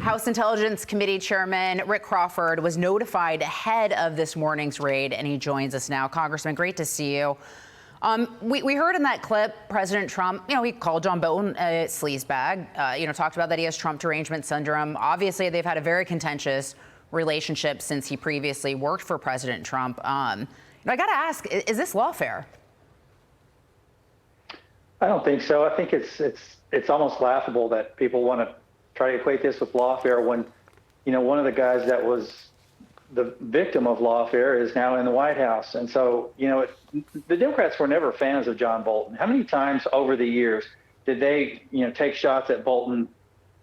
House Intelligence Committee Chairman Rick Crawford was notified ahead of this morning's raid, and he joins us now. Congressman, great to see you. We heard in that clip President Trump, he called John Bolton a sleazebag, talked about that he has Trump derangement syndrome. Obviously, they've had a very contentious relationship since he previously worked for President Trump. I got to ask, is this lawfare? I don't think so. I think it's almost laughable that people want to try to equate this with lawfare when, one of the guys that was the victim of lawfare is now in the White House. And so, the Democrats were never fans of John Bolton. How many times over the years did they, take shots at Bolton,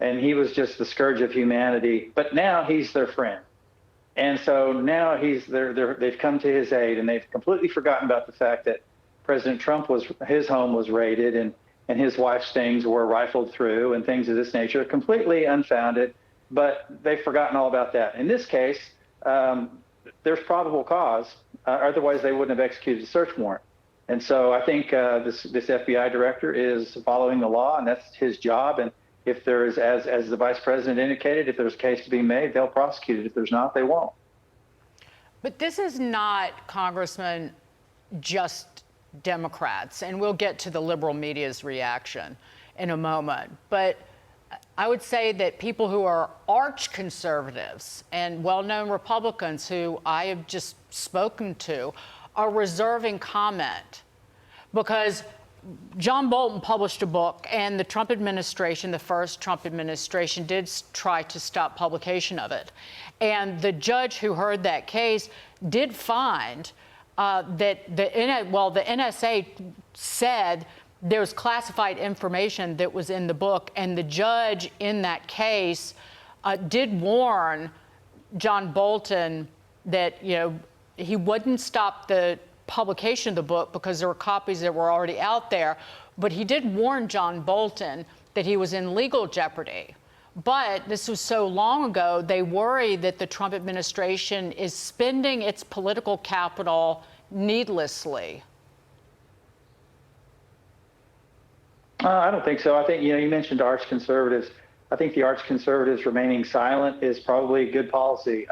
and he was just the scourge of humanity? But now he's their friend. And so now they've come to his aid, and they've completely forgotten about the fact that President Trump his home was raided, and his wife's things were rifled through and things of this nature, completely unfounded, but they've forgotten all about that. In this case, there's probable cause, otherwise they wouldn't have executed a search warrant. And so I think this FBI director is following the law, and that's his job. And if there is, as the vice president indicated, if there's a case to be made, they'll prosecute it. If there's not, they won't. But this is not, Congressman, just Democrats, and we'll get to the liberal media's reaction in a moment. But I would say that people who are arch conservatives and well-known Republicans who I have just spoken to are reserving comment, because John Bolton published a book, and the Trump administration, the first Trump administration, did try to stop publication of it. And the judge who heard that case did find that the NSA said there was classified information that was in the book, and the judge in that case did warn John Bolton that he wouldn't stop the publication of the book because there were copies that were already out there, but he did warn John Bolton that he was in legal jeopardy. But this was so long ago, they worry that the Trump administration is spending its political capital needlessly. I don't think so. I think, you mentioned arch conservatives. I think the arch conservatives remaining silent is probably good policy.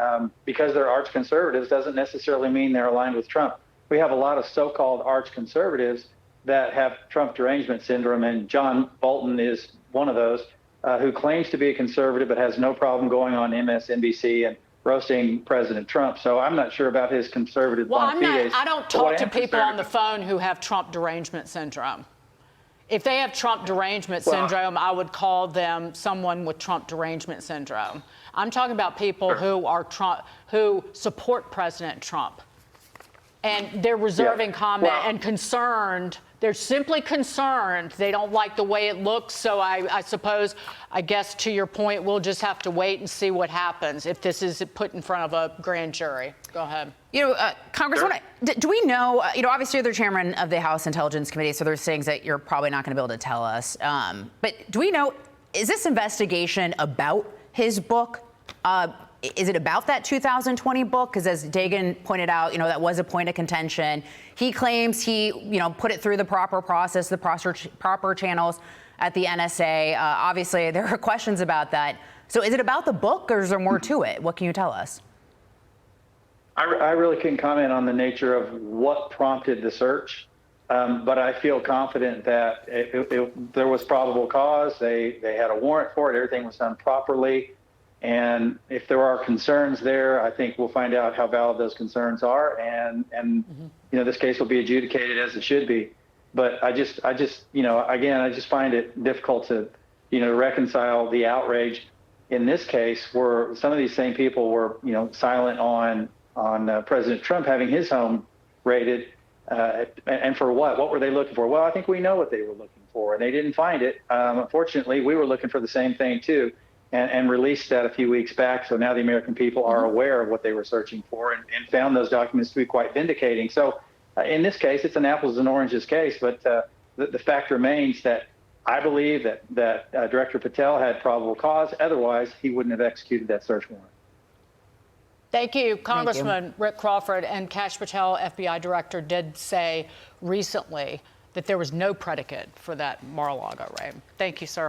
Because they're arch conservatives doesn't necessarily mean they're aligned with Trump. We have a lot of so-called arch conservatives that have Trump derangement syndrome, and John Bolton is one of those. Who claims to be a conservative but has no problem going on MSNBC and roasting President Trump. So I'm not sure about his conservative bona fides. I don't talk to people on the phone who have Trump derangement syndrome. If they have Trump derangement syndrome, I would call them someone with Trump derangement syndrome. I'm talking about people who support President Trump. And they're reserving comment and concerned. They're simply concerned. They don't like the way it looks. So I suppose, I guess to your point, we'll just have to wait and see what happens if this is put in front of a grand jury. Go ahead. Congresswoman, do we know, obviously you're the chairman of the House Intelligence Committee, so there's things that you're probably not going to be able to tell us. But do we know, is this investigation about his book? Is it about that 2020 book? Because as Dagan pointed out, that was a point of contention. He claims he, put it through the proper process, the proper channels at the NSA. Obviously, there are questions about that. So is it about the book, or is there more to it? What can you tell us? I really couldn't comment on the nature of what prompted the search, but I feel confident that there was probable cause. They had a warrant for it. Everything was done properly. And if there are concerns there, I think we'll find out how valid those concerns are, and this case will be adjudicated as it should be. But I just find it difficult to reconcile the outrage in this case where some of these same people were silent on President Trump having his home raided, and for what? What were they looking for? Well, I think we know what they were looking for, and they didn't find it. Unfortunately, we were looking for the same thing too. And released that a few weeks back. So now the American people are aware of what they were searching for and found those documents to be quite vindicating. So in this case, it's an apples and oranges case. But the fact remains that I believe that Director Patel had probable cause. Otherwise, he wouldn't have executed that search warrant. Thank you. Congressman Rick Crawford and Kash Patel, FBI director, did say recently that there was no predicate for that Mar-a-Lago raid. Thank you, sir.